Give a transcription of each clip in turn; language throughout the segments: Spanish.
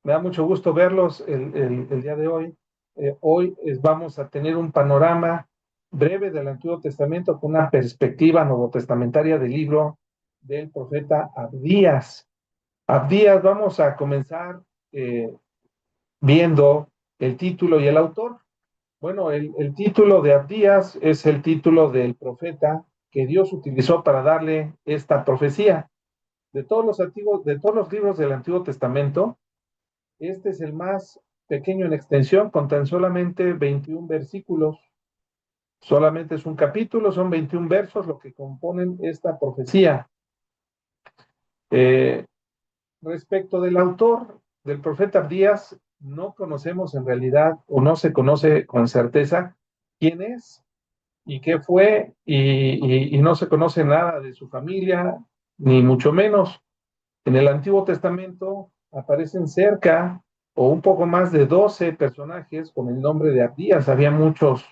Me da mucho gusto verlos el día de hoy. Vamos a tener un panorama breve del Antiguo Testamento con una perspectiva novotestamentaria del libro del profeta Abdías. Abdías, vamos a comenzar eh, viendo el título y el autor. Bueno, el título de Abdías es el título del profeta que Dios utilizó para darle esta profecía. De todos los libros del Antiguo Testamento, este es el más pequeño en extensión, con tan solamente 21 versículos. Solamente es un capítulo, son 21 versos lo que componen esta profecía. Eh, Respecto del autor, del profeta Abdías, no conocemos en realidad, o no se conoce con certeza quién es y qué fue, y no se conoce nada de su familia, ni mucho menos. En el Antiguo Testamento aparecen cerca o un poco más de 12 personajes con el nombre de Abdías. Había muchos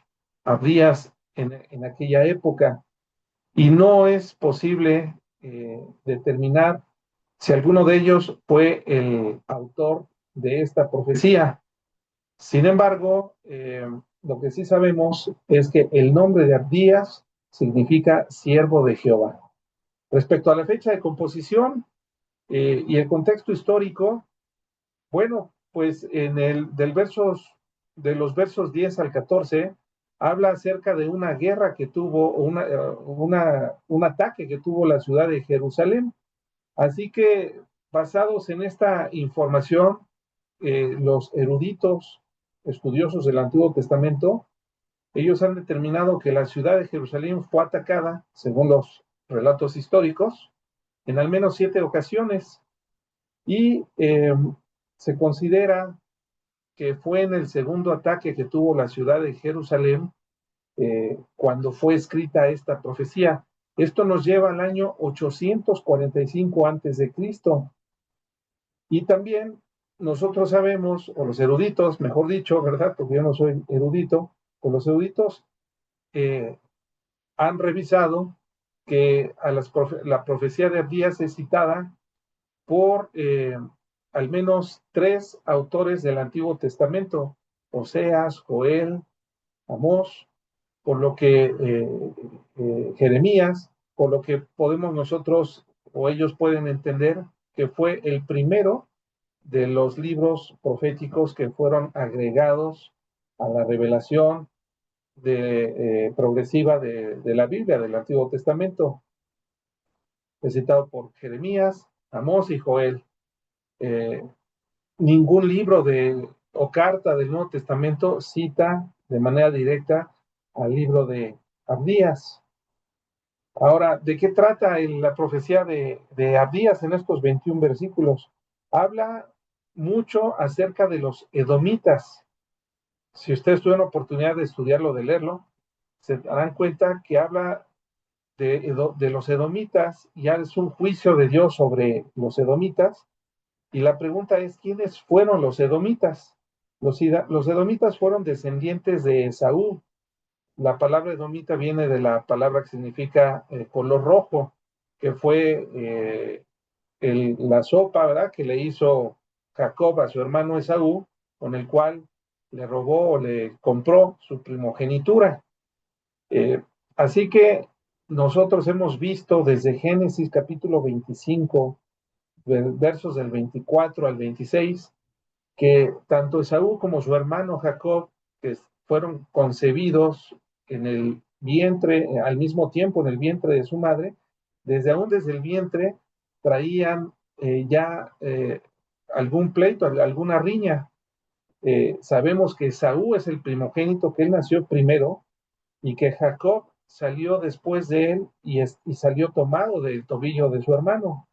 Abdías en aquella época y no es posible determinar si alguno de ellos fue el autor de esta profecía. Sin embargo, lo que sí sabemos es que el nombre de Abdías significa siervo de Jehová. Respecto a la fecha de composición, y el contexto histórico, bueno, pues de los versos 10 al 14, habla acerca de una guerra que tuvo, un ataque que tuvo la ciudad de Jerusalén. Así que, basados en esta información, los eruditos estudiosos del Antiguo Testamento, ellos han determinado que la ciudad de Jerusalén fue atacada, según los relatos históricos, en al menos 7 ocasiones y se considera que fue en el segundo ataque que tuvo la ciudad de Jerusalén cuando fue escrita esta profecía. Esto nos lleva al año 845 antes de Cristo. Y también nosotros sabemos, o los eruditos, mejor dicho, ¿verdad? Porque yo no soy erudito, pues los eruditos eh, han revisado que la profecía de Abdías es citada por al menos 3 autores del Antiguo Testamento, Oseas, Joel, Amós, por lo que Jeremías, por lo que podemos nosotros o ellos pueden entender que fue el primero de los libros proféticos que fueron agregados a la revelación progresiva de la Biblia, del Antiguo Testamento, citado por Jeremías, Amós y Joel. Eh, Ningún libro o carta del Nuevo Testamento cita de manera directa al libro de Abdías. Ahora, ¿de qué trata la profecía de Abdías en estos 21 versículos? Habla mucho acerca de los edomitas. Si ustedes tuvieron oportunidad de estudiarlo, de leerlo, se darán cuenta que habla de los edomitas, ya es un juicio de Dios sobre los edomitas. Y la pregunta es, ¿quiénes fueron los edomitas? Los edomitas fueron descendientes de Esaú. La palabra edomita viene de la palabra que significa color rojo, que fue la sopa, ¿verdad?, que le hizo Jacob a su hermano Esaú, con el cual le robó o le compró su primogenitura. Eh, Así que nosotros hemos visto desde Génesis capítulo 25, versos del 24 al 26, que tanto Esaú como su hermano Jacob, que fueron concebidos en el vientre, al mismo tiempo en el vientre de su madre, desde el vientre traían ya algún pleito, alguna riña. Sabemos que Esaú es el primogénito, que él nació primero, y que Jacob salió después de él y salió tomado del tobillo de su hermano.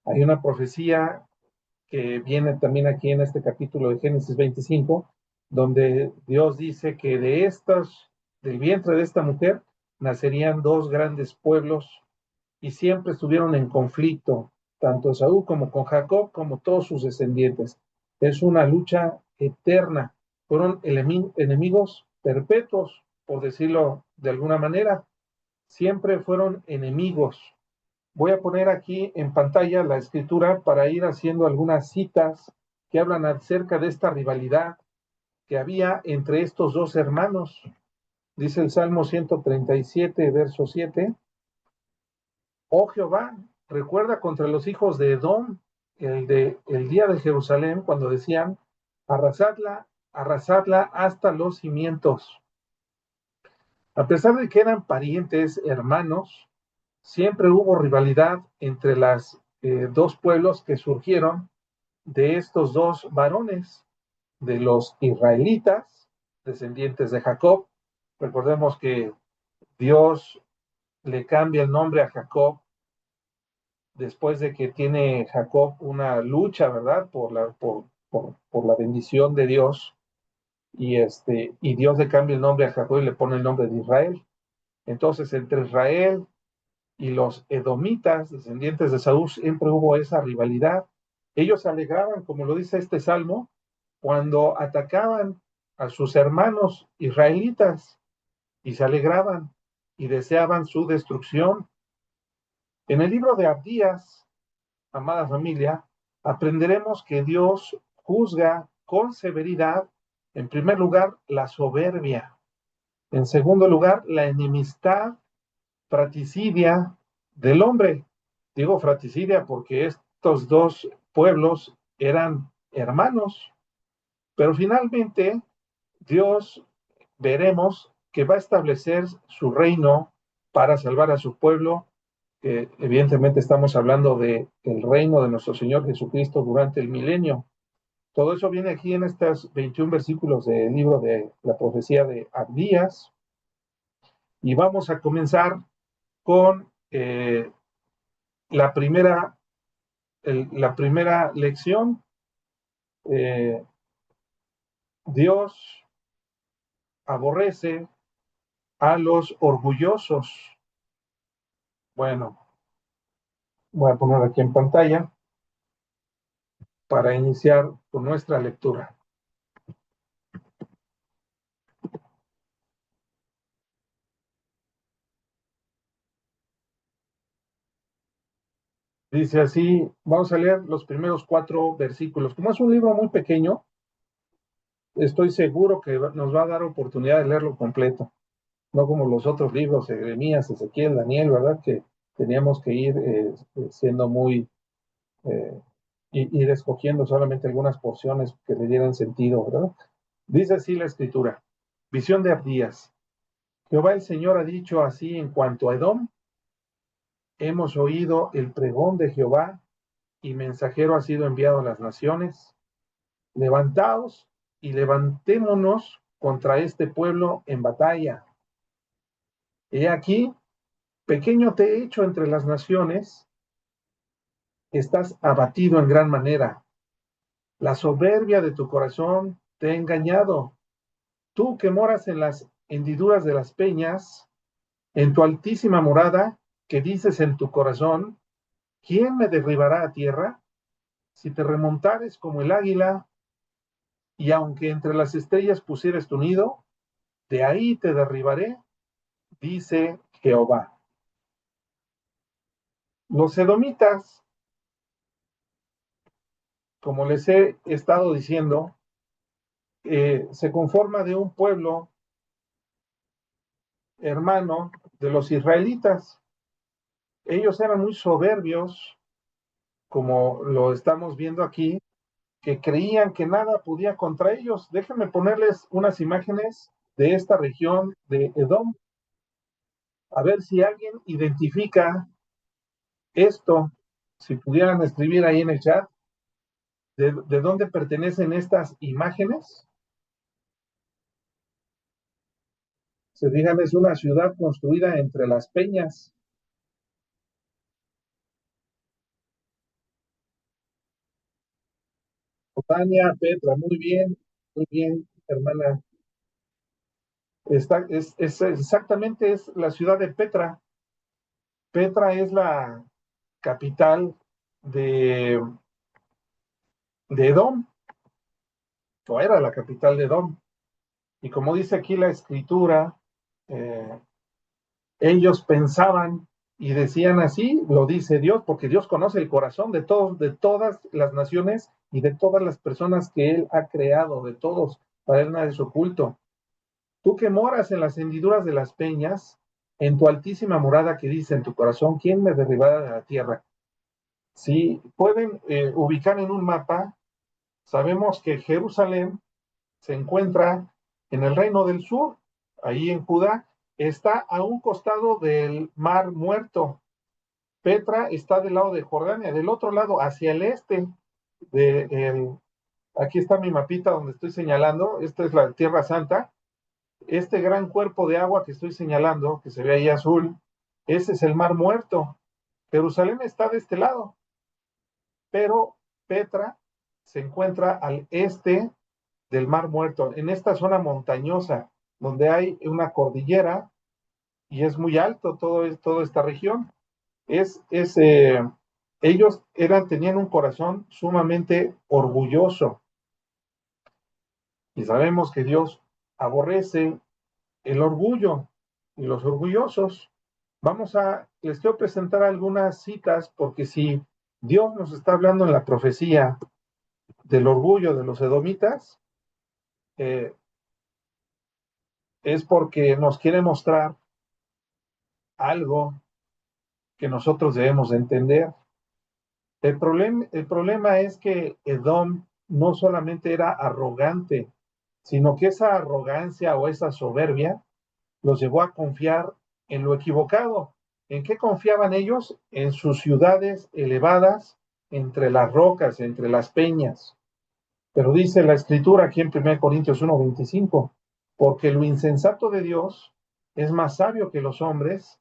Hay una profecía que viene también aquí en este capítulo de Génesis 25, donde Dios dice que del vientre de esta mujer, nacerían 2 grandes pueblos y siempre estuvieron en conflicto, tanto Esaú como con Jacob, como todos sus descendientes. Es una lucha eterna. Fueron enemigos perpetuos, por decirlo de alguna manera. Siempre fueron enemigos. Voy a poner aquí en pantalla la escritura para ir haciendo algunas citas que hablan acerca de esta rivalidad que había entre estos dos hermanos. Dice el Salmo 137, verso 7, oh Jehová, recuerda contra los hijos de Edom el día de Jerusalén, cuando decían, arrasadla, arrasadla hasta los cimientos. A pesar de que eran parientes, hermanos, siempre hubo rivalidad entre las dos pueblos que surgieron de estos dos varones, de los israelitas, descendientes de Jacob. Recordemos que Dios le cambia el nombre a Jacob después de que tiene Jacob una lucha, ¿verdad? Por la bendición de Dios. Y Dios le cambia el nombre a Jacob y le pone el nombre de Israel. Entonces, entre Israel y los edomitas, descendientes de Saúl, siempre hubo esa rivalidad. Ellos se alegraban, como lo dice este salmo, cuando atacaban a sus hermanos israelitas y se alegraban y deseaban su destrucción. En el libro de Abdías, amada familia, aprenderemos que Dios juzga con severidad, en primer lugar, la soberbia, en segundo lugar, la enemistad fratricidia del hombre. Digo fratricidia porque estos dos pueblos eran hermanos, pero finalmente Dios veremos que va a establecer su reino para salvar a su pueblo, que evidentemente estamos hablando del reino de nuestro Señor Jesucristo durante el milenio. Todo eso viene aquí en estos 21 versículos del libro de la profecía de Abdías. Y vamos a comenzar con la primera, la primera lección. eh, Dios aborrece a los orgullosos. Bueno, voy a poner aquí en pantalla para iniciar con nuestra lectura. Dice así, vamos a leer los primeros 4 versículos. Como es un libro muy pequeño, estoy seguro que nos va a dar oportunidad de leerlo completo, no como los otros libros, Jeremías, Ezequiel, Daniel, ¿verdad? Que teníamos que ir siendo muy, eh, ir escogiendo solamente algunas porciones que le dieran sentido, ¿verdad? Dice así la escritura, visión de Abdías. Jehová el Señor ha dicho así en cuanto a Edom, hemos oído el pregón de Jehová y mensajero ha sido enviado a las naciones. Levantaos y levantémonos contra este pueblo en batalla. He aquí, pequeño te he hecho entre las naciones, estás abatido en gran manera. La soberbia de tu corazón te ha engañado. Tú que moras en las hendiduras de las peñas, en tu altísima morada, que dices en tu corazón, ¿quién me derribará a tierra? Si te remontares como el águila, y aunque entre las estrellas pusieres tu nido, de ahí te derribaré, dice Jehová. Los edomitas, como les he estado diciendo, se conforma de un pueblo hermano de los israelitas. Ellos eran muy soberbios, como lo estamos viendo aquí, que creían que nada podía contra ellos. Déjenme ponerles unas imágenes de esta región de Edom, a ver si alguien identifica esto, si pudieran escribir ahí en el chat, de dónde pertenecen estas imágenes. Se fijan, es una ciudad construida entre las peñas. Tania, Petra, muy bien, hermana. Exactamente es la ciudad de Petra. Petra es la capital de, de Edom, o era la capital de Edom. Y como dice aquí la escritura, eh, ellos pensaban Y decían así, lo dice Dios, porque Dios conoce el corazón de todos, de todas las naciones y de todas las personas que Él ha creado, de todos, para Él nada es oculto. Tú que moras en las hendiduras de las peñas, en tu altísima morada que dice en tu corazón, ¿quién me derribará de la tierra? Si pueden ubicar en un mapa, sabemos que Jerusalén se encuentra en el reino del sur, ahí en Judá, está a un costado del mar Muerto. Petra está del lado de Jordania, del otro lado, hacia el este, de aquí está mi mapita donde estoy señalando, esta es la Tierra Santa, este gran cuerpo de agua que estoy señalando, que se ve ahí azul, ese es el mar Muerto. Jerusalén está de este lado, pero Petra se encuentra al este del mar Muerto, en esta zona montañosa, donde hay una cordillera y es muy alto toda esta región. Es, es ellos tenían un corazón sumamente orgulloso y sabemos que Dios aborrece el orgullo y los orgullosos. Les quiero presentar algunas citas porque si Dios nos está hablando en la profecía del orgullo de los edomitas, eh, es porque nos quiere mostrar algo que nosotros debemos de entender. El problema es que Edom no solamente era arrogante, sino que esa arrogancia o esa soberbia los llevó a confiar en lo equivocado. ¿En qué confiaban ellos? En sus ciudades elevadas, entre las rocas, entre las peñas. Pero dice la escritura aquí en 1 Corintios 1:25, porque lo insensato de Dios es más sabio que los hombres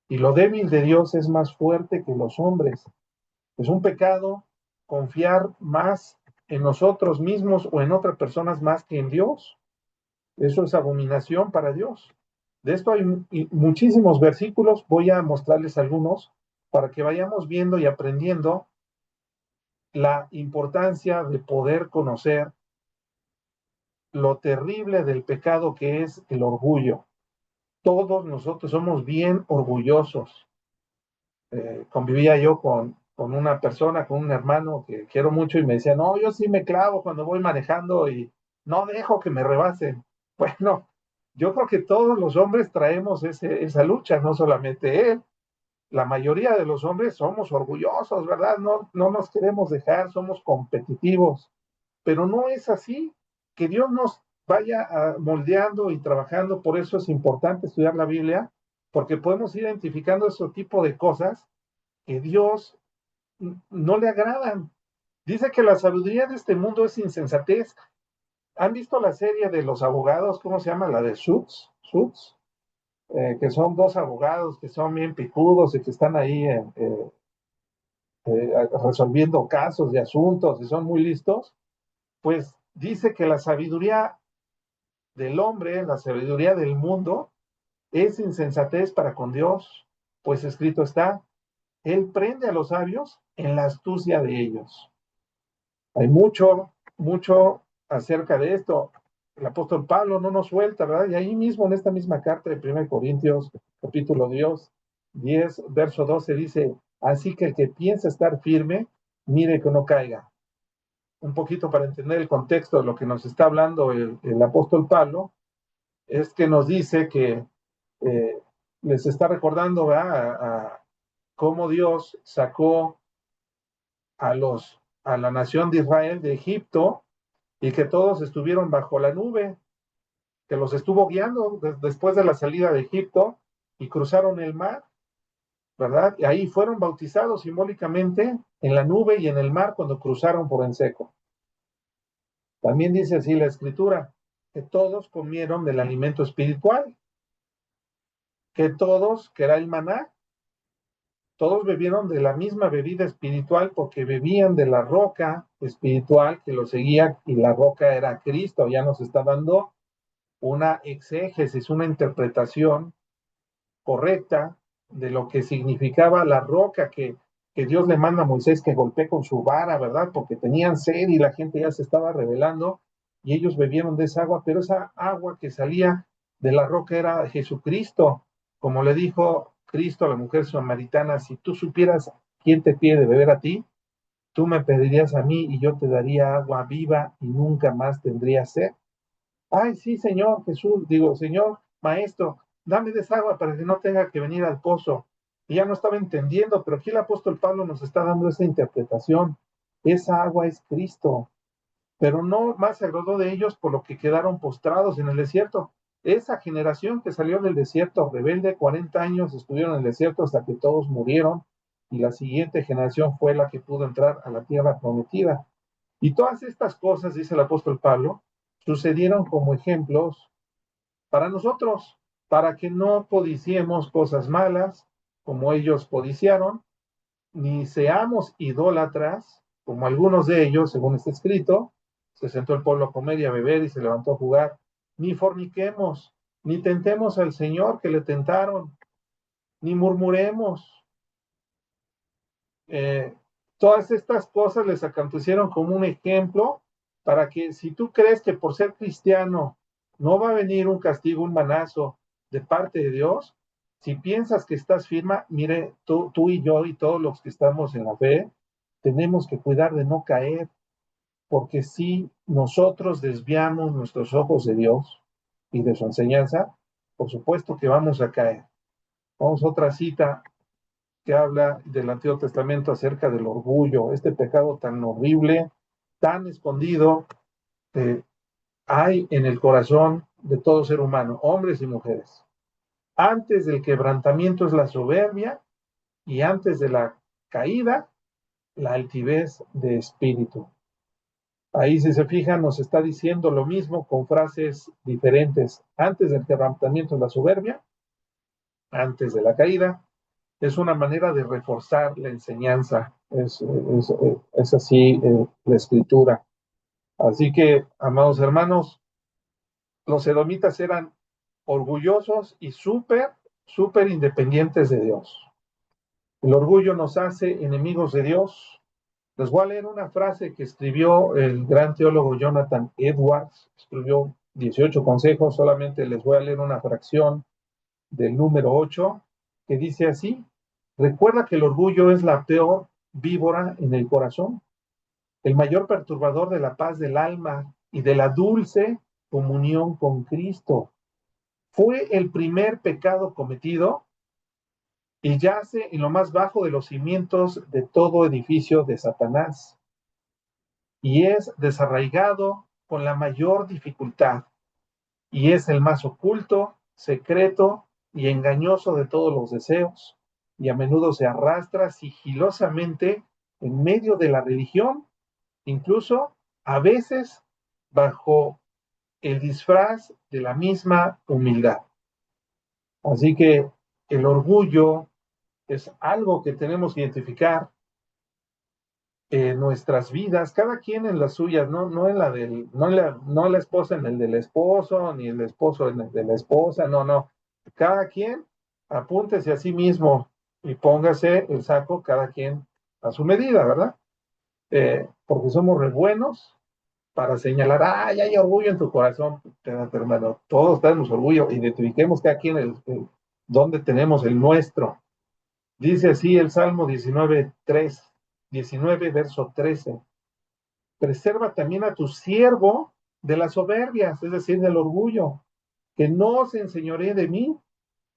y lo débil de Dios es más fuerte que los hombres. Es un pecado confiar más en nosotros mismos o en otras personas más que en Dios. Eso es abominación para Dios. De esto hay muchísimos versículos, voy a mostrarles algunos para que vayamos viendo y aprendiendo la importancia de poder conocer lo terrible del pecado que es el orgullo. Todos nosotros somos bien orgullosos. Convivía yo con una persona, con un hermano que quiero mucho y me decía, no, yo sí me clavo cuando voy manejando y no dejo que me rebasen. Bueno, yo creo que todos los hombres traemos esa lucha, no solamente él. La mayoría de los hombres somos orgullosos, ¿verdad? No, no nos queremos dejar, somos competitivos, pero no es así. Que Dios nos vaya moldeando y trabajando, por eso es importante estudiar la Biblia, porque podemos ir identificando ese tipo de cosas que Dios no le agradan. Dice que la sabiduría de este mundo es insensatez. ¿Han visto la serie de los abogados? ¿Cómo se llama? La de Suits. Suits. Que son dos abogados que son bien picudos y que están ahí resolviendo casos de asuntos y son muy listos. Pues dice que la sabiduría del hombre, la sabiduría del mundo, es insensatez para con Dios, pues escrito está, Él prende a los sabios en la astucia de ellos. Hay mucho acerca de esto. El apóstol Pablo no nos suelta, ¿verdad? Y ahí mismo, en esta misma carta de 1 Corintios, capítulo 10, verso 12, dice, así que el que piensa estar firme, mire que no caiga. Un poquito para entender el contexto de lo que nos está hablando el apóstol Pablo, es que nos dice que les está recordando, ¿verdad? A cómo Dios sacó a la nación de Israel de Egipto y que todos estuvieron bajo la nube, que los estuvo guiando después de la salida de Egipto y cruzaron el mar, ¿verdad? Y ahí fueron bautizados simbólicamente en la nube y en el mar cuando cruzaron por en seco. También dice así la escritura, que todos comieron del alimento espiritual, que todos, que era el maná, todos bebieron de la misma bebida espiritual porque bebían de la roca espiritual que los seguía y la roca era Cristo. Ya nos está dando una exégesis, una interpretación correcta de lo que significaba la roca que Dios le manda a Moisés que golpee con su vara, ¿verdad? Porque tenían sed y la gente ya se estaba rebelando y ellos bebieron de esa agua, pero esa agua que salía de la roca era Jesucristo, como le dijo Cristo a la mujer samaritana, si tú supieras quién te pide de beber a ti, tú me pedirías a mí y yo te daría agua viva y nunca más tendrías sed. Ay, sí, Señor Jesús, digo, Señor Maestro, dame de esa agua para que no tenga que venir al pozo. Y ya no estaba entendiendo, pero aquí el apóstol Pablo nos está dando esa interpretación. Esa agua es Cristo, pero no más se agradó de ellos por lo que quedaron postrados en el desierto. Esa generación que salió del desierto rebelde, 40 años estuvieron en el desierto hasta que todos murieron, y la siguiente generación fue la que pudo entrar a la tierra prometida. Y todas estas cosas, dice el apóstol Pablo, sucedieron como ejemplos para nosotros, para que no codiciemos cosas malas como ellos codiciaron, ni seamos idólatras, como algunos de ellos, según está escrito, se sentó el pueblo a comer y a beber y se levantó a jugar, ni forniquemos, ni tentemos al Señor que le tentaron, ni murmuremos. Eh, Todas estas cosas les acontecieron como un ejemplo para que si tú crees que por ser cristiano no va a venir un castigo, un manazo de parte de Dios, si piensas que estás firme, mire, tú y yo y todos los que estamos en la fe, tenemos que cuidar de no caer, porque si nosotros desviamos nuestros ojos de Dios y de su enseñanza, por supuesto que vamos a caer. Vamos a otra cita que habla del Antiguo Testamento acerca del orgullo, este pecado tan horrible, tan escondido, que hay en el corazón de todo ser humano, hombres y mujeres. Antes del quebrantamiento es la soberbia y antes de la caída, la altivez de espíritu. Ahí, si se fijan, nos está diciendo lo mismo con frases diferentes. Antes del quebrantamiento es la soberbia, antes de la caída, es una manera de reforzar la enseñanza, es así la escritura. Así que, amados hermanos, los edomitas eran orgullosos y súper independientes de Dios. El orgullo nos hace enemigos de Dios. Les voy a leer una frase que escribió el gran teólogo Jonathan Edwards, escribió 18 consejos, solamente les voy a leer una fracción del número 8, que dice así: recuerda que el orgullo es la peor víbora en el corazón, el mayor perturbador de la paz del alma y de la dulce comunión con Cristo. Fue el primer pecado cometido y yace en lo más bajo de los cimientos de todo edificio de Satanás, y es desarraigado con la mayor dificultad, y es el más oculto, secreto y engañoso de todos los deseos, y a menudo se arrastra sigilosamente en medio de la religión, incluso a veces bajo el disfraz de la misma humildad. Así que el orgullo es algo que tenemos que identificar en nuestras vidas, cada quien en las suyas, no en la del, no la esposa en el del esposo, ni el esposo en el de la esposa, no. Cada quien apúntese a sí mismo y póngase el saco cada quien a su medida, ¿verdad? Porque somos re buenos para señalar, ya hay orgullo en tu corazón, hermano, todos tenemos orgullo, identifiquemos cada quien dónde tenemos el nuestro. Dice así el Salmo 19 verso 13: preserva también a tu siervo de las soberbias, es decir, del orgullo, que no se enseñoree de mí,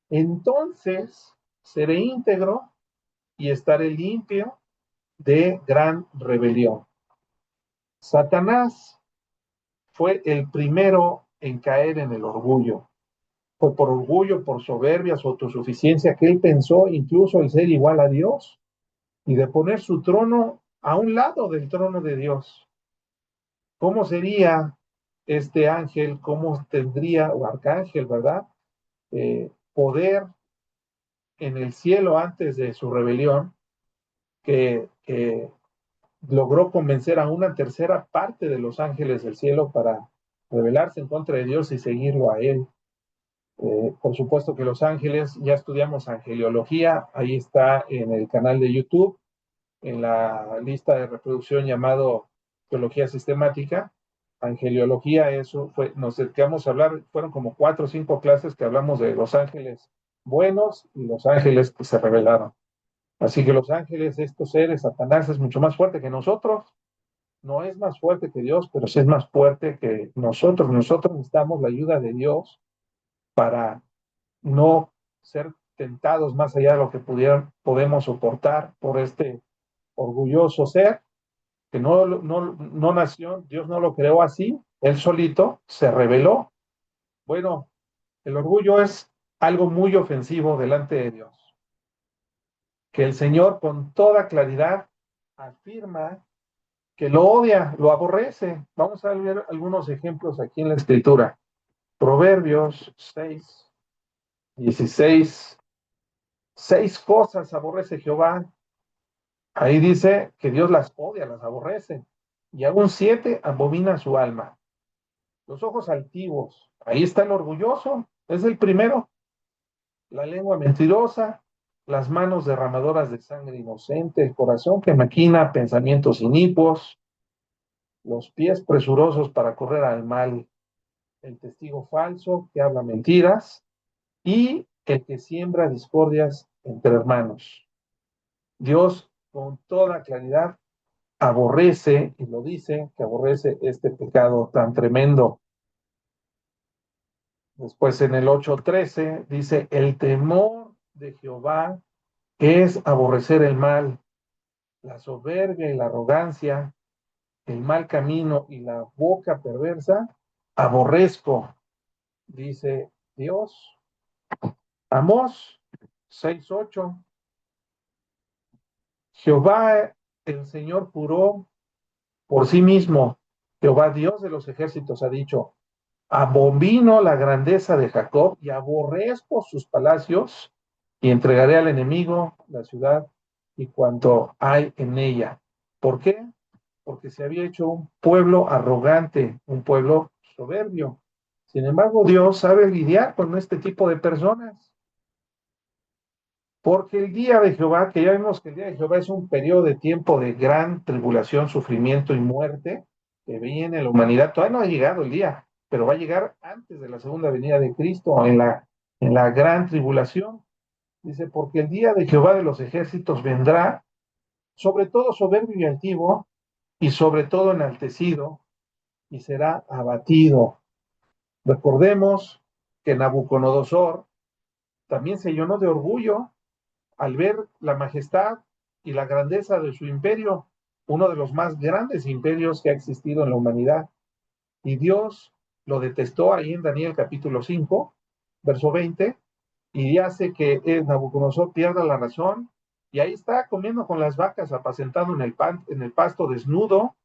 entonces seré íntegro y estaré limpio de gran rebelión. Satanás fue el primero en caer en el orgullo. Fue por orgullo, por soberbia, su autosuficiencia, que él pensó incluso el ser igual a Dios y de poner su trono a un lado del trono de Dios. ¿Cómo sería este ángel? ¿Cómo tendría, o arcángel, verdad? Poder en el cielo antes de su rebelión, que logró convencer a una tercera parte de los ángeles del cielo para rebelarse en contra de Dios y seguirlo a él. Por supuesto que los ángeles, ya estudiamos angeliología, ahí está en el canal de YouTube, en la lista de reproducción llamado Teología Sistemática. Angeliología, eso fue, nos dedicamos a hablar, fueron como 4 o 5 clases que hablamos de los ángeles buenos y los ángeles que se rebelaron. Así que los ángeles, estos seres, Satanás es mucho más fuerte que nosotros. No es más fuerte que Dios, pero sí es más fuerte que nosotros. Nosotros necesitamos la ayuda de Dios para no ser tentados más allá de lo que podemos soportar por este orgulloso ser que no nació, Dios no lo creó así, él solito se rebeló. Bueno, el orgullo es algo muy ofensivo delante de Dios, que el Señor con toda claridad afirma que lo odia, lo aborrece. Vamos a ver algunos ejemplos aquí en la Escritura. Proverbios 6:16. 6 cosas aborrece Jehová. Ahí dice que Dios las odia, las aborrece. Y aún 7 abomina su alma. Los ojos altivos. Ahí está el orgulloso. Es el primero. La lengua mentirosa. Las manos derramadoras de sangre inocente. El corazón que maquina pensamientos inicuos. Los pies presurosos para correr al mal. El testigo falso que habla mentiras. Y el que siembra discordias entre hermanos. Dios, con toda claridad, aborrece, y lo dice, que aborrece este pecado tan tremendo. Después en el 8:13 dice, el temor de Jehová es aborrecer el mal, la soberbia y la arrogancia, el mal camino y la boca perversa, aborrezco, dice Dios. Amós 6:8, Jehová el Señor juró por sí mismo, Jehová Dios de los ejércitos ha dicho, abomino la grandeza de Jacob y aborrezco sus palacios y entregaré al enemigo la ciudad y cuanto hay en ella. ¿Por qué? Porque se había hecho un pueblo arrogante, un pueblo soberbio. Sin embargo, Dios sabe lidiar con este tipo de personas. Porque el día de Jehová, que ya vemos que el día de Jehová es un periodo de tiempo de gran tribulación, sufrimiento y muerte, que viene en la humanidad, todavía no ha llegado el día, pero va a llegar antes de la segunda venida de Cristo, en la gran tribulación. Dice, porque el día de Jehová de los ejércitos vendrá, sobre todo soberbio y altivo, y sobre todo enaltecido, y será abatido. Recordemos que Nabucodonosor también se llenó de orgullo al ver la majestad y la grandeza de su imperio, uno de los más grandes imperios que ha existido en la humanidad. Y Dios lo detestó ahí en Daniel capítulo 5, verso 20, y hace que Nabucodonosor pierda la razón, y ahí está comiendo con las vacas, apacentado en el pasto desnudo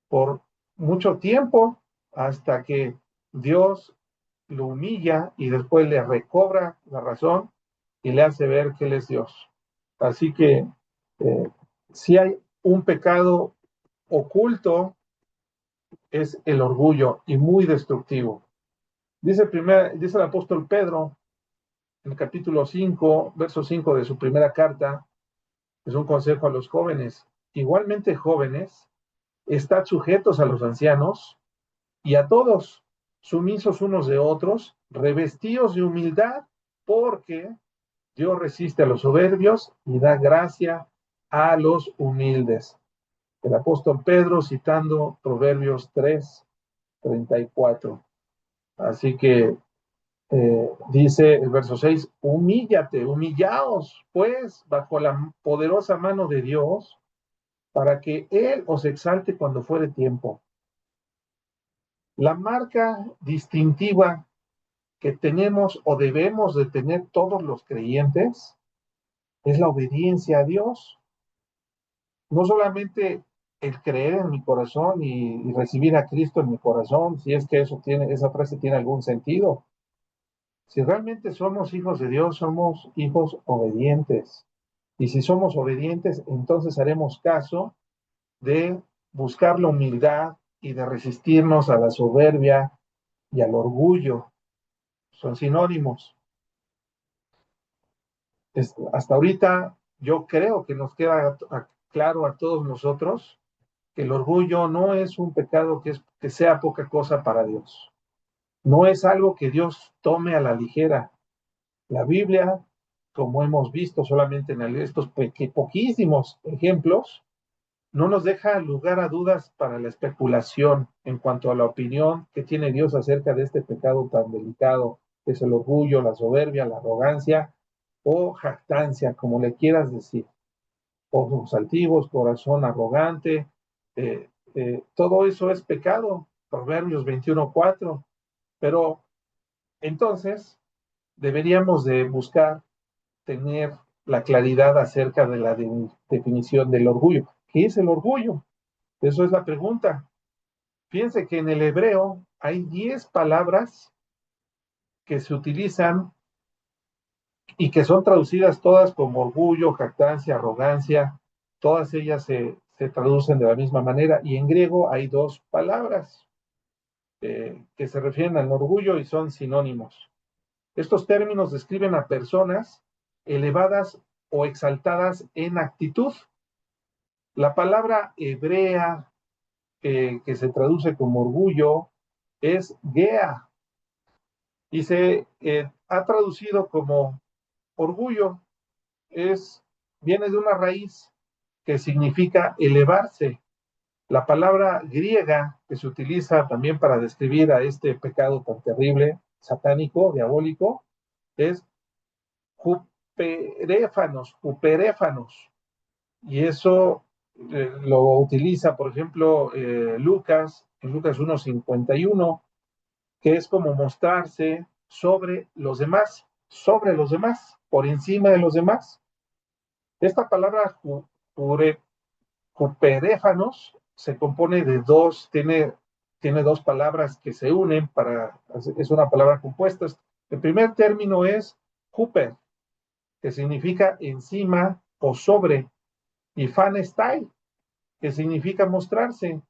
por mucho tiempo, hasta que Dios lo humilla y después le recobra la razón y le hace ver que Él es Dios. Así que si hay un pecado oculto, es el orgullo y muy destructivo. Dice el apóstol Pedro en el capítulo 5, verso 5 de su primera carta, es un consejo a los jóvenes. Igualmente jóvenes, estad sujetos a los ancianos y a todos, sumisos unos de otros, revestidos de humildad, porque Dios resiste a los soberbios y da gracia a los humildes. El apóstol Pedro citando Proverbios 3:34. Así que dice el verso 6, humíllate, humillaos, pues, bajo la poderosa mano de Dios, para que Él os exalte cuando fuere tiempo. La marca distintiva que tenemos o debemos de tener todos los creyentes es la obediencia a Dios. No solamente el creer en mi corazón y recibir a Cristo en mi corazón, si es que esa frase tiene algún sentido. Si realmente somos hijos de Dios, somos hijos obedientes. Y si somos obedientes, entonces haremos caso de buscar la humildad y de resistirnos a la soberbia y al orgullo. Son sinónimos. Hasta ahorita yo creo que nos queda claro a todos nosotros que el orgullo no es un pecado que sea poca cosa para Dios. No es algo que Dios tome a la ligera. La Biblia, como hemos visto solamente en estos poquísimos ejemplos, no nos deja lugar a dudas para la especulación en cuanto a la opinión que tiene Dios acerca de este pecado tan delicado, que es el orgullo, la soberbia, la arrogancia o jactancia, como le quieras decir. Ojos altivos, corazón arrogante, todo eso es pecado. Proverbios 21:4. Pero entonces deberíamos de buscar tener la claridad acerca de la definición del orgullo. ¿Qué es el orgullo? Eso es la pregunta. Fíjense que en el hebreo hay 10 palabras que se utilizan y que son traducidas todas como orgullo, jactancia, arrogancia. Todas ellas se traducen de la misma manera. Y en griego hay 2 palabras que se refieren al orgullo y son sinónimos. Estos términos describen a personas elevadas o exaltadas en actitud. La palabra hebrea que se traduce como orgullo es gea y se ha traducido como orgullo. Es, viene de una raíz que significa elevarse. La palabra griega que se utiliza también para describir a este pecado tan terrible, satánico, diabólico, es juperéfanos. Y eso lo utiliza, por ejemplo, Lucas, en Lucas 1:51, que es como mostrarse sobre los demás, por encima de los demás. Esta palabra juperéfanos se compone de tiene 2 palabras que se unen es una palabra compuesta. El primer término es juper, que significa encima o sobre, y fanestai, que significa mostrarse.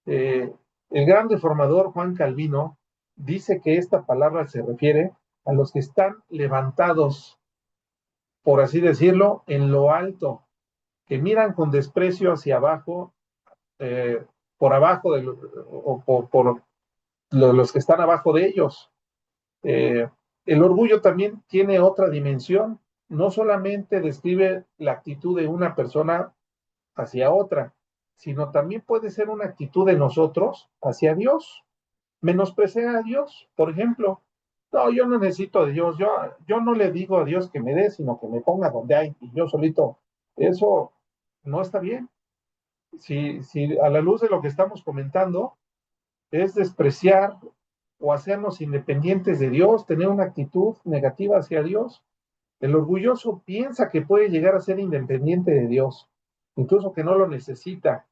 Eh, el gran reformador Juan Calvino dice que esta palabra se refiere a los que están levantados, por así decirlo, en lo alto, que miran con desprecio hacia abajo, eh, por abajo por los que están abajo de ellos. Eh, el orgullo también tiene otra dimensión, no solamente describe la actitud de una persona hacia otra, sino también puede ser una actitud de nosotros hacia Dios. Menospreciar a Dios, por ejemplo. No, yo no necesito de Dios, yo no le digo a Dios que me dé, sino que me ponga donde hay, y yo solito. Eso no está bien. Si a la luz de lo que estamos comentando es despreciar o hacernos independientes de Dios, tener una actitud negativa hacia Dios, el orgulloso piensa que puede llegar a ser independiente de Dios, incluso que no lo necesita,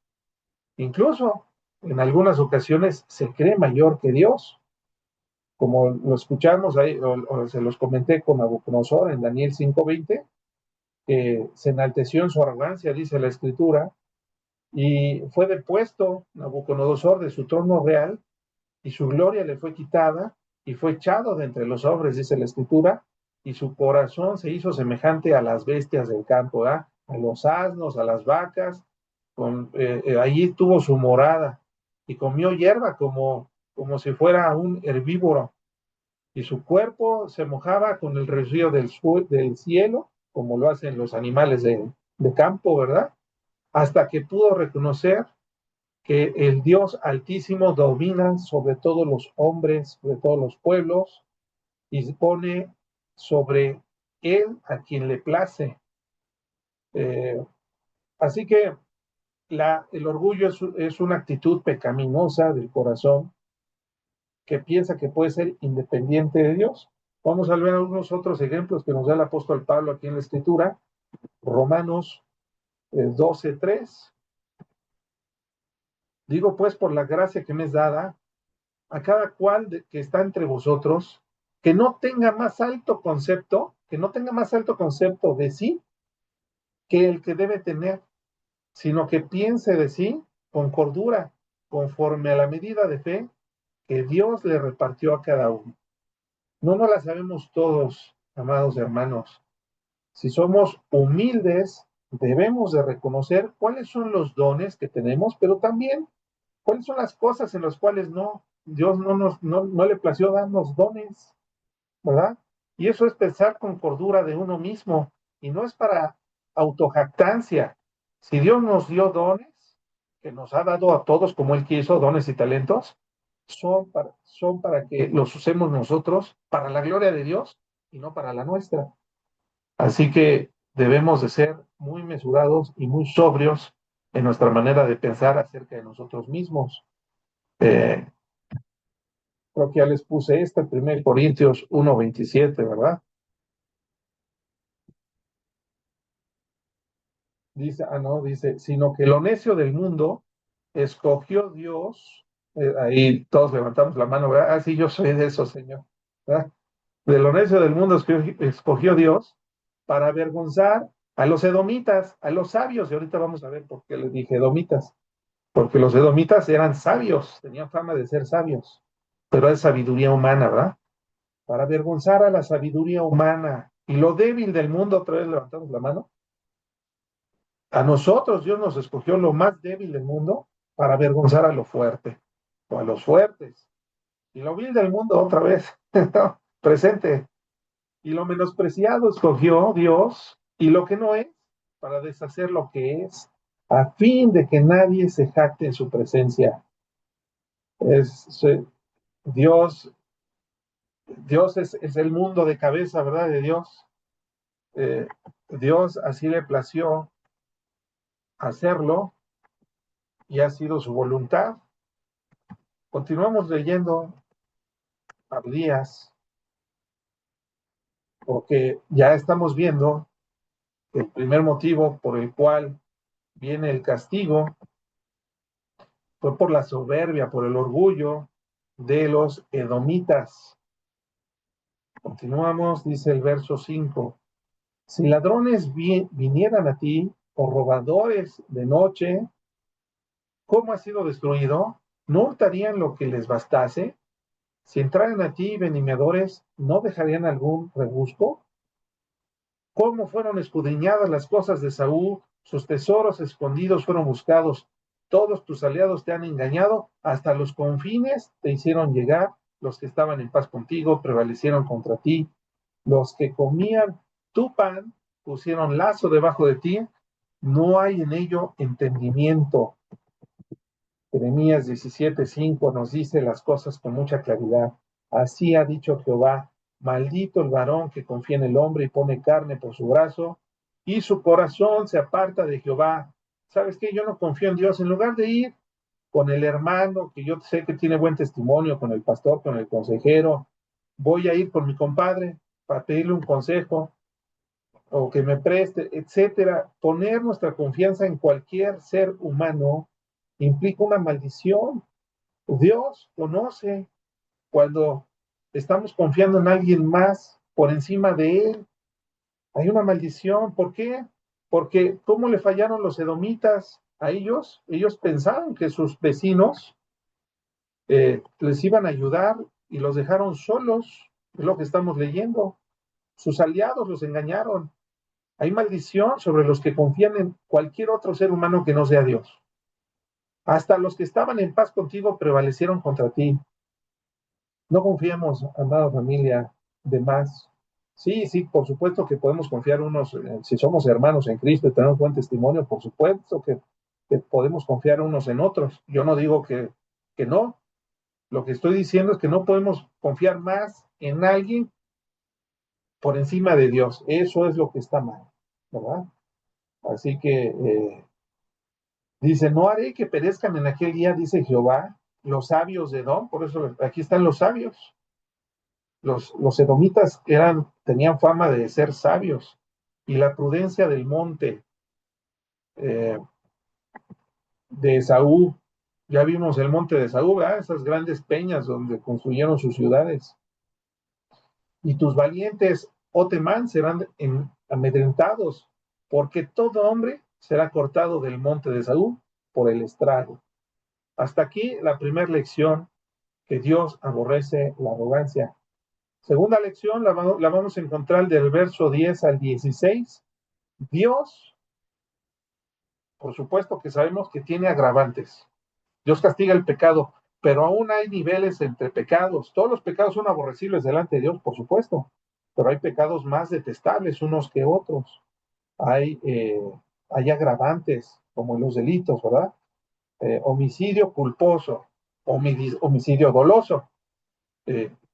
incluso en algunas ocasiones se cree mayor que Dios, como lo escuchamos ahí, o se los comenté con Nabucodonosor en Daniel 5:20, que se enalteció en su arrogancia, dice la Escritura, y fue depuesto Nabucodonosor de su trono real, y su gloria le fue quitada, y fue echado de entre los hombres, dice la Escritura, y su corazón se hizo semejante a las bestias del campo, ¿eh? A los asnos, a las vacas, allí tuvo su morada, y comió hierba como si fuera un herbívoro, y su cuerpo se mojaba con el rocío del cielo, como lo hacen los animales de campo, ¿verdad? Hasta que pudo reconocer que el Dios Altísimo domina sobre todos los hombres, sobre todos los pueblos, y pone sobre él a quien le place. Eh, Así que el orgullo es una actitud pecaminosa del corazón que piensa que puede ser independiente de Dios. Vamos a ver algunos otros ejemplos que nos da el apóstol Pablo aquí en la Escritura. Romanos 12:3. Digo pues por la gracia que me es dada a cada cual que está entre vosotros, que no tenga más alto concepto, que no tenga más alto concepto de sí que el que debe tener, sino que piense de sí con cordura, conforme a la medida de fe que Dios le repartió a cada uno. No nos la sabemos todos, amados hermanos. Si somos humildes, debemos de reconocer cuáles son los dones que tenemos, pero también cuáles son las cosas en las cuales Dios no le plació darnos dones, ¿verdad? Y eso es pensar con cordura de uno mismo, y no es para autojactancia. Si Dios nos dio dones, que nos ha dado a todos como Él quiso, dones y talentos, son para que los usemos nosotros para la gloria de Dios y no para la nuestra. Así que debemos de ser muy mesurados y muy sobrios en nuestra manera de pensar acerca de nosotros mismos. Eh, Creo que ya les puse esta, 1 Corintios 1:27, ¿verdad? Dice, no, dice, sino que lo necio del mundo escogió Dios, ahí todos levantamos la mano, ¿verdad? Ah, sí, yo soy de eso, Señor, ¿verdad? De lo necio del mundo escogió Dios para avergonzar a los edomitas, a los sabios, y ahorita vamos a ver por qué les dije edomitas, porque los edomitas eran sabios, tenían fama de ser sabios, pero es sabiduría humana, ¿verdad? Para avergonzar a la sabiduría humana y lo débil del mundo, otra vez levantamos la mano. A nosotros Dios nos escogió lo más débil del mundo para avergonzar a lo fuerte o a los fuertes. Y lo vil del mundo otra vez, presente. Y lo menospreciado escogió Dios y lo que no es para deshacer lo que es, a fin de que nadie se jacte en su presencia. Es, Dios, Dios es el mundo de cabeza, ¿verdad? De Dios. Eh, Dios así le plació hacerlo y ha sido su voluntad. Continuamos leyendo Abdías, porque ya estamos viendo que el primer motivo por el cual viene el castigo fue por la soberbia, por el orgullo de los edomitas. Continuamos, dice el verso 5. Si ladrones vinieran a ti, o robadores de noche, ¿cómo ha sido destruido? ¿No hurtarían lo que les bastase? Si entraran a ti vendimiadores, ¿no dejarían algún rebusco? ¿Cómo fueron escudriñadas las cosas de Saúl? Sus tesoros escondidos fueron buscados. Todos tus aliados te han engañado, hasta los confines te hicieron llegar. Los que estaban en paz contigo prevalecieron contra ti. Los que comían tu pan pusieron lazo debajo de ti. No hay en ello entendimiento. Jeremías 17:5 nos dice las cosas con mucha claridad. Así ha dicho Jehová, maldito el varón que confía en el hombre y pone carne por su brazo, y su corazón se aparta de Jehová. ¿Sabes qué? Yo no confío en Dios. En lugar de ir con el hermano, que yo sé que tiene buen testimonio, con el pastor, con el consejero, voy a ir con mi compadre para pedirle un consejo o que me preste, etcétera. Poner nuestra confianza en cualquier ser humano implica una maldición. Dios conoce cuando estamos confiando en alguien más por encima de él. Hay una maldición. ¿Por qué? Porque ¿cómo le fallaron los edomitas a ellos? Ellos pensaban que sus vecinos les iban a ayudar y los dejaron solos. Es lo que estamos leyendo. Sus aliados los engañaron. Hay maldición sobre los que confían en cualquier otro ser humano que no sea Dios. Hasta los que estaban en paz contigo prevalecieron contra ti. No confiemos, amada familia, de más. Sí, sí, por supuesto que podemos confiar unos, si somos hermanos en Cristo y tenemos buen testimonio, por supuesto que podemos confiar unos en otros. Yo no digo que no. Lo que estoy diciendo es que no podemos confiar más en alguien por encima de Dios. Eso es lo que está mal, ¿verdad? Así que dice, no haré que perezcan en aquel día, dice Jehová, los sabios de Edom. Por eso aquí están los sabios. Los edomitas tenían fama de ser sabios, y la prudencia del monte eh, de Esaú. Ya vimos el monte de Esaú, ¿verdad? Esas grandes peñas donde construyeron sus ciudades. Y tus valientes, oh Temán, serán amedrentados, porque todo hombre será cortado del monte de Esaú por el estrago. Hasta aquí la primera lección, que Dios aborrece la arrogancia. Segunda lección la vamos a encontrar del verso 10 al 16. Dios, por supuesto que sabemos que tiene agravantes. Dios castiga el pecado, pero aún hay niveles entre pecados. Todos los pecados son aborrecibles delante de Dios, por supuesto. pero hay pecados más detestables unos que otros. Hay, eh, hay agravantes, como los delitos, ¿verdad? Homicidio culposo, homicidio doloso.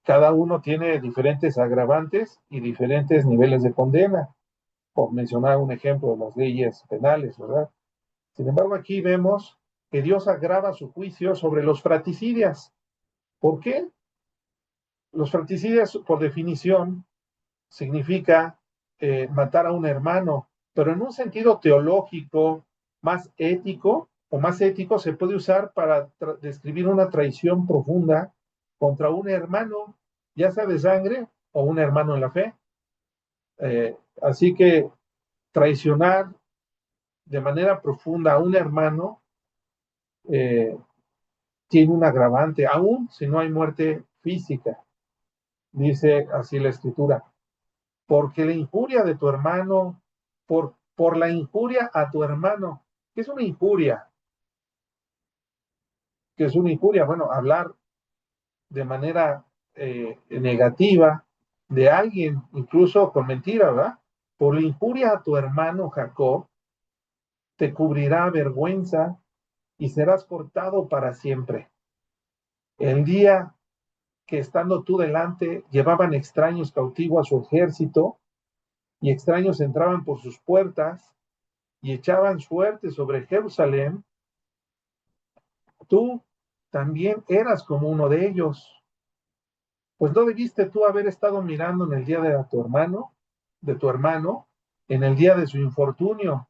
Cada uno tiene diferentes agravantes y diferentes niveles de condena, por mencionar un ejemplo de las leyes penales, ¿verdad? Sin embargo, aquí vemos que Dios agrava su juicio sobre los fratricidas. ¿Por qué? Los fratricidas, por definición, significa matar a un hermano, pero en un sentido teológico más ético o más ético se puede usar para describir una traición profunda contra un hermano, ya sea de sangre o un hermano en la fe. Así que traicionar de manera profunda a un hermano eh, tiene un agravante, aún si no hay muerte física. Dice así la escritura, porque la injuria de tu hermano, por la injuria a tu hermano. ¿Qué es una injuria? ¿Qué es una injuria? Bueno, hablar de manera negativa de alguien, incluso con mentira, ¿verdad? Por la injuria a tu hermano Jacob, te cubrirá vergüenza y serás cortado para siempre. El día que estando tú delante, llevaban extraños cautivo a su ejército, y extraños entraban por sus puertas, y echaban suerte sobre Jerusalén, tú también eras como uno de ellos. Pues no debiste tú haber estado mirando en el día de tu hermano, en el día de su infortunio.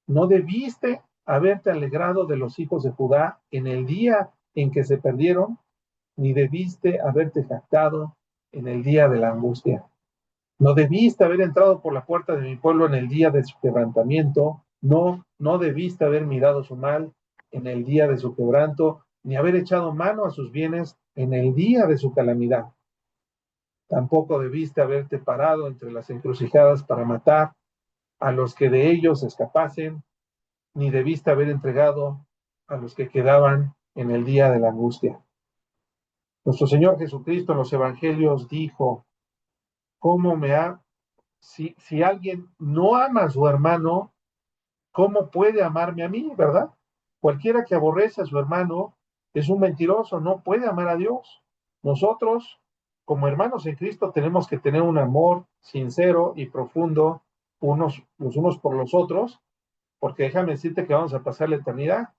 No debiste haberte alegrado de los hijos de Judá en el día en que se perdieron, ni debiste haberte jactado en el día de la angustia. No debiste haber entrado por la puerta de mi pueblo en el día de su quebrantamiento. No, no debiste haber mirado su mal en el día de su quebranto, ni haber echado mano a sus bienes en el día de su calamidad. Tampoco debiste haberte parado entre las encrucijadas para matar a los que de ellos escapasen, ni debiste haber entregado a los que quedaban en el día de la angustia. Nuestro Señor Jesucristo en los Evangelios dijo, ¿cómo me ha si alguien no ama a su hermano, ¿cómo puede amarme a mí, verdad? Cualquiera que aborrece a su hermano es un mentiroso, no puede amar a Dios. Nosotros, como hermanos en Cristo, tenemos que tener un amor sincero y profundo los unos por los otros, porque déjame decirte que vamos a pasar la eternidad,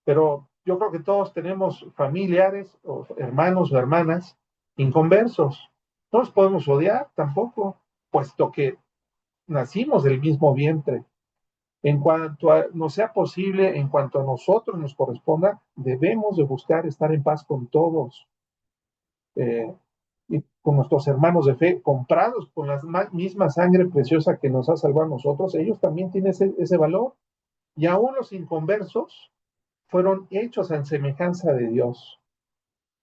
pero yo creo que todos tenemos familiares o hermanos o hermanas inconversos. No los podemos odiar tampoco, puesto que nacimos del mismo vientre. En cuanto a nos sea posible, en cuanto a nosotros nos corresponda, debemos de buscar estar en paz con todos, eh, y con nuestros hermanos de fe, comprados con la misma sangre preciosa que nos ha salvado a nosotros. Ellos también tienen ese valor. Y aún los inconversos fueron hechos en semejanza de Dios.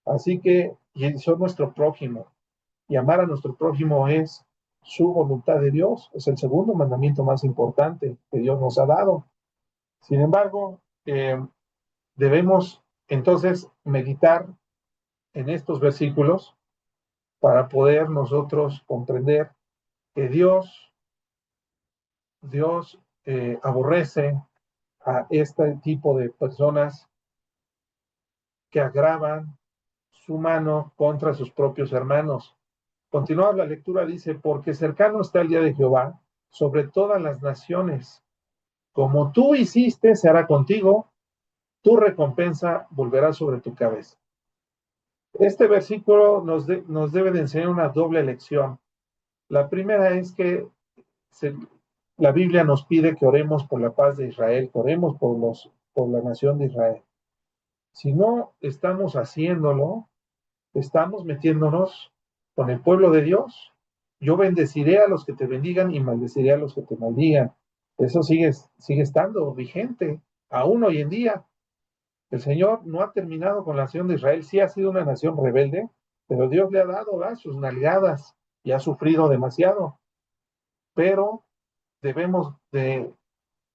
Así que y son nuestro prójimo. Y amar a nuestro prójimo es su voluntad de Dios. Es el segundo mandamiento más importante que Dios nos ha dado. Sin embargo, debemos entonces meditar en estos versículos para poder nosotros comprender que Dios aborrece a este tipo de personas que agravan su mano contra sus propios hermanos. Continúa la lectura, dice, porque cercano está el día de Jehová sobre todas las naciones. Como tú hiciste, se hará contigo, tu recompensa volverá sobre tu cabeza. Este versículo nos debe de enseñar una doble lección. La primera es que se, la Biblia nos pide que oremos por la paz de Israel, que oremos por la nación de Israel. Si no estamos haciéndolo, estamos metiéndonos con el pueblo de Dios. Yo bendeciré a los que te bendigan y maldeciré a los que te maldigan. Eso sigue estando vigente, aún hoy en día. El Señor no ha terminado con la nación de Israel. Sí ha sido una nación rebelde, pero Dios le ha dado sus nalgadas y ha sufrido demasiado. Pero debemos de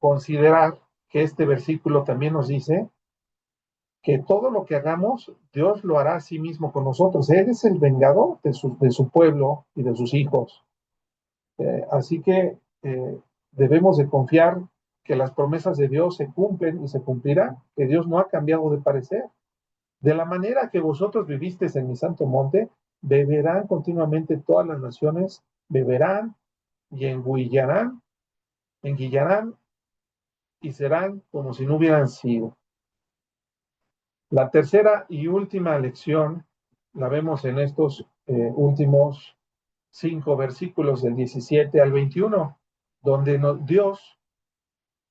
considerar que este versículo también nos dice que todo lo que hagamos, Dios lo hará a sí mismo con nosotros. Él es el vengador de su pueblo y de sus hijos. Así que debemos de confiar que las promesas de Dios se cumplen y se cumplirán, que Dios no ha cambiado de parecer. De la manera que vosotros vivisteis en mi santo monte, beberán continuamente todas las naciones, beberán y enguillarán y serán como si no hubieran sido. La tercera y última lección la vemos en estos últimos 5 versículos del 17 al 21, donde Dios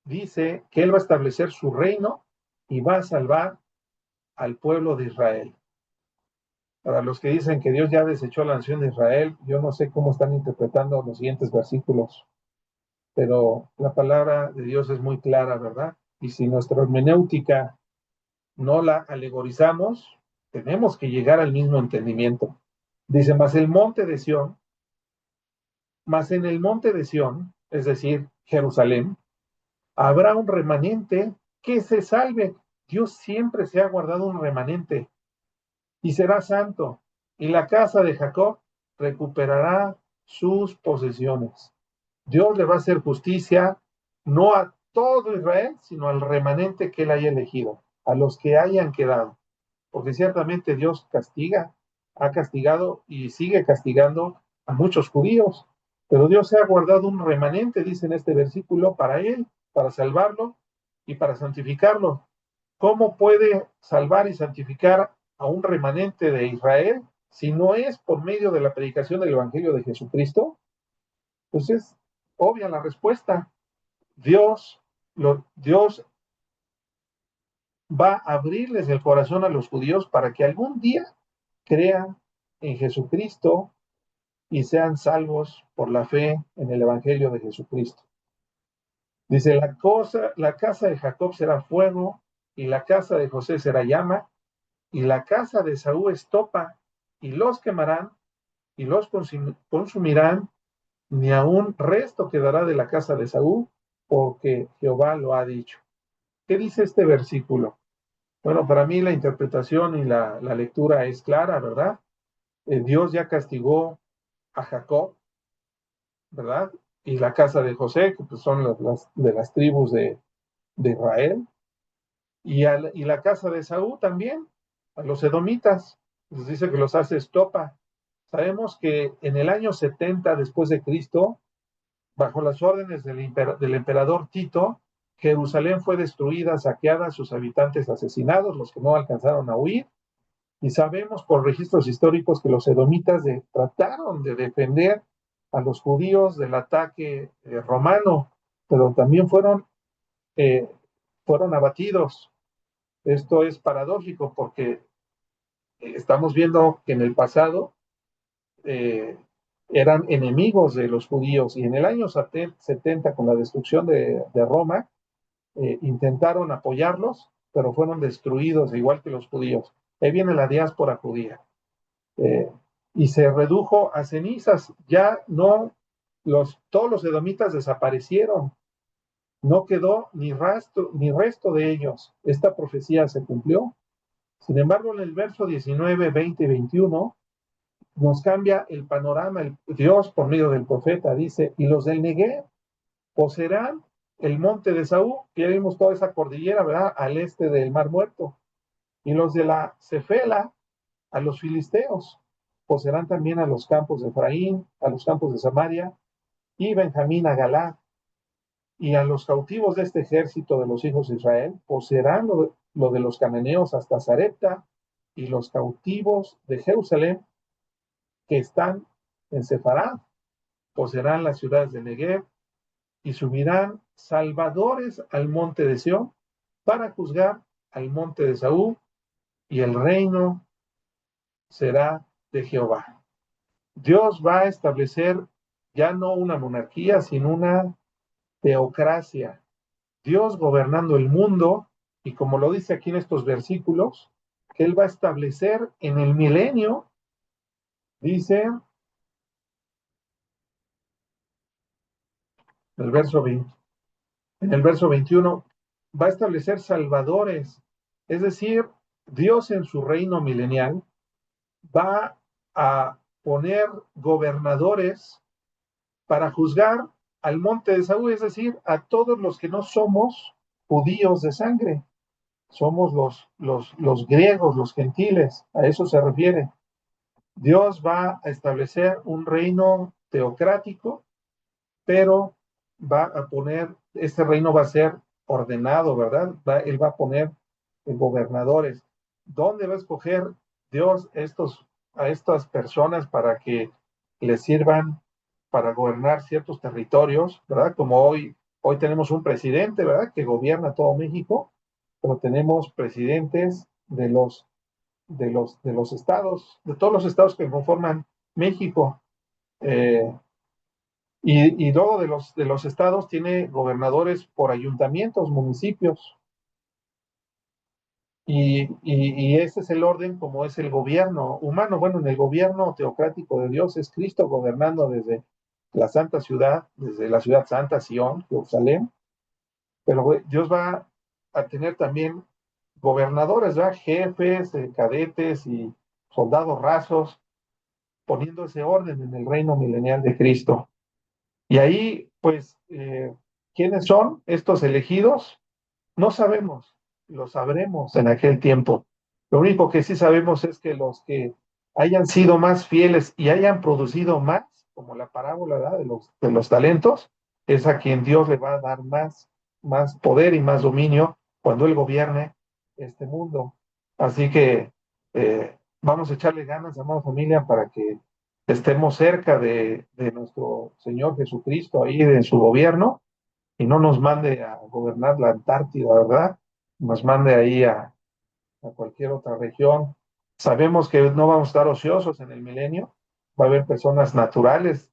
dice que Él va a establecer su reino y va a salvar al pueblo de Israel. Para los que dicen que Dios ya desechó a la nación de Israel, yo no sé cómo están interpretando los siguientes versículos, pero la palabra de Dios es muy clara, ¿verdad? Y si nuestra hermenéutica no la alegorizamos, tenemos que llegar al mismo entendimiento. Dice, mas en el monte de Sión, es decir, Jerusalén, habrá un remanente que se salve. Dios siempre se ha guardado un remanente y será santo, y la casa de Jacob recuperará sus posesiones. Dios le va a hacer justicia no a todo Israel, sino al remanente que él haya elegido, a los que hayan quedado. Porque ciertamente Dios castiga, ha castigado y sigue castigando a muchos judíos, pero Dios se ha guardado un remanente, dice en este versículo, para él, para salvarlo y para santificarlo. ¿Cómo puede salvar y santificar a un remanente de Israel si no es por medio de la predicación del Evangelio de Jesucristo? Pues es obvia la respuesta. Dios va a abrirles el corazón a los judíos para que algún día crean en Jesucristo y sean salvos por la fe en el Evangelio de Jesucristo. Dice, la casa de Jacob será fuego y la casa de José será llama y la casa de Saúl estopa y los quemarán y los consumirán, ni aun resto quedará de la casa de Saúl, porque Jehová lo ha dicho. ¿Qué dice este versículo? Bueno, para mí la interpretación y la lectura es clara, ¿verdad? Dios ya castigó a Jacob, ¿verdad? Y la casa de José, que pues son de las tribus de Israel, y la casa de Saúl también, a los edomitas, les dice que los hace estopa. Sabemos que en el año 70 después de Cristo, bajo las órdenes del emperador Tito, Jerusalén fue destruida, saqueada, sus habitantes asesinados, los que no alcanzaron a huir, y sabemos por registros históricos que los edomitas trataron de defender a los judíos del ataque romano, pero también eh, fueron abatidos. Esto es paradójico porque estamos viendo que en el pasado eh, eran enemigos de los judíos y en el año 70 con la destrucción de Roma intentaron apoyarlos, pero fueron destruidos igual que los judíos. Ahí viene la diáspora judía. Eh, y se redujo a cenizas. Ya no, todos los edomitas desaparecieron. No quedó ni rastro, ni resto de ellos. Esta profecía se cumplió. Sin embargo, en el verso 19, 20 y 21 nos cambia el panorama. Dios, por medio del profeta, dice, y los del Negev poseerán el monte de Saúl, que ya vimos toda esa cordillera, ¿verdad? Al este del Mar Muerto. Y los de la Cefela, a los filisteos. Poseerán también a los campos de Efraín, a los campos de Samaria, y Benjamín a Galaad. Y a los cautivos de este ejército de los hijos de Israel poseerán lo de los cananeos hasta Sarepta, y los cautivos de Jerusalén que están en Sefarad poseerán las ciudades de Negev y subirán salvadores al monte de Sión para juzgar al monte de Saúl, y el reino será de Jehová. Dios va a establecer ya no una monarquía, sino una teocracia. Dios gobernando el mundo, y como lo dice aquí en estos versículos, que Él va a establecer en el milenio, dice el verso 20, en el verso 21, va a establecer salvadores, es decir, Dios en su reino milenial va a poner gobernadores para juzgar al monte de Saúl, es decir, a todos los que no somos judíos de sangre, somos los griegos, los gentiles, a eso se refiere. Dios va a establecer un reino teocrático, pero va a poner, este reino va a ser ordenado, ¿verdad? Él va a poner gobernadores. ¿Dónde va a escoger Dios a estas personas para que les sirvan para gobernar ciertos territorios, ¿verdad? Como hoy tenemos un presidente, ¿verdad? Que gobierna todo México, pero tenemos presidentes de los estados, de todos los estados que conforman México. Eh, y luego de los estados tiene gobernadores por ayuntamientos, municipios. Y ese es el orden como es el gobierno humano. Bueno, en el gobierno teocrático de Dios es Cristo gobernando desde la santa ciudad, desde la ciudad santa, Sion, Jerusalén. Pero Dios va a tener también gobernadores, ¿verdad? Jefes, cadetes y soldados rasos, poniendo ese orden en el reino milenial de Cristo. Y ahí, pues, ¿quiénes son estos elegidos? No sabemos, lo sabremos en aquel tiempo. Lo único que sí sabemos es que los que hayan sido más fieles y hayan producido más, como la parábola, ¿verdad? de los talentos, es a quien Dios le va a dar más poder y más dominio cuando Él gobierne este mundo. Así que vamos a echarle ganas, amada familia, para que estemos cerca de nuestro Señor Jesucristo ahí en su gobierno y no nos mande a gobernar la Antártida, ¿verdad? Nos mande ahí a cualquier otra región. Sabemos que no vamos a estar ociosos en el milenio, va a haber personas naturales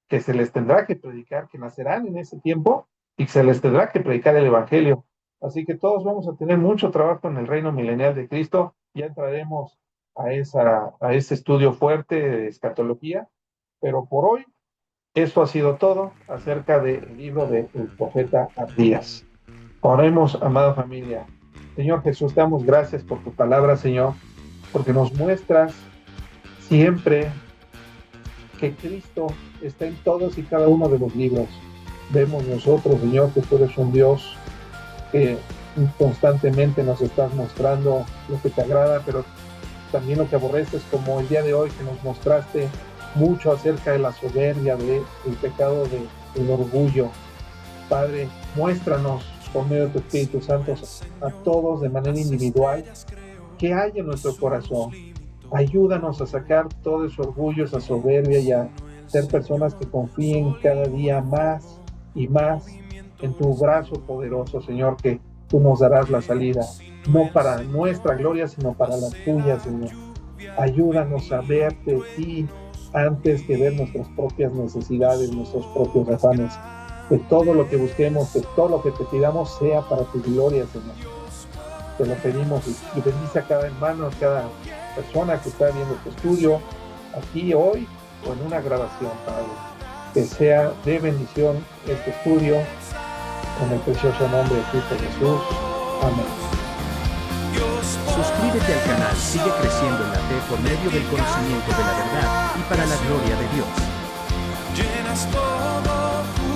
que se les tendrá que predicar, que nacerán en ese tiempo y que se les tendrá que predicar el Evangelio. Así que todos vamos a tener mucho trabajo en el reino milenial de Cristo. Ya entraremos a ese estudio fuerte de escatología, pero por hoy eso ha sido todo acerca del libro del profeta Abdías. Oremos, amada familia. Señor Jesús, te damos gracias por tu palabra, Señor, porque nos muestras siempre que Cristo está en todos y cada uno de los libros. Vemos nosotros, Señor, que tú eres un Dios que constantemente nos estás mostrando lo que te agrada, pero también lo que aborreces, como el día de hoy que nos mostraste mucho acerca de la soberbia, del pecado del orgullo. Padre, muéstranos por medio de tu Espíritu Santo a todos de manera individual qué hay en nuestro corazón. Ayúdanos a sacar todo ese orgullo, esa soberbia y a ser personas que confíen cada día más y más en tu brazo poderoso, Señor, que tú nos darás la salida, no para nuestra gloria, sino para la tuya, Señor. Ayúdanos a verte a ti antes que ver nuestras propias necesidades, nuestros propios afanes. Que todo lo que busquemos, que todo lo que te pidamos sea para tu gloria, Señor. Te lo pedimos y bendice a cada hermano, a cada persona que está viendo este estudio, aquí hoy o en una grabación, Padre. Que sea de bendición este estudio, en el precioso nombre de Cristo Jesús. Amén. Suscríbete al canal, sigue creciendo en la fe por medio del conocimiento de la verdad y para la gloria de Dios. Llenas todo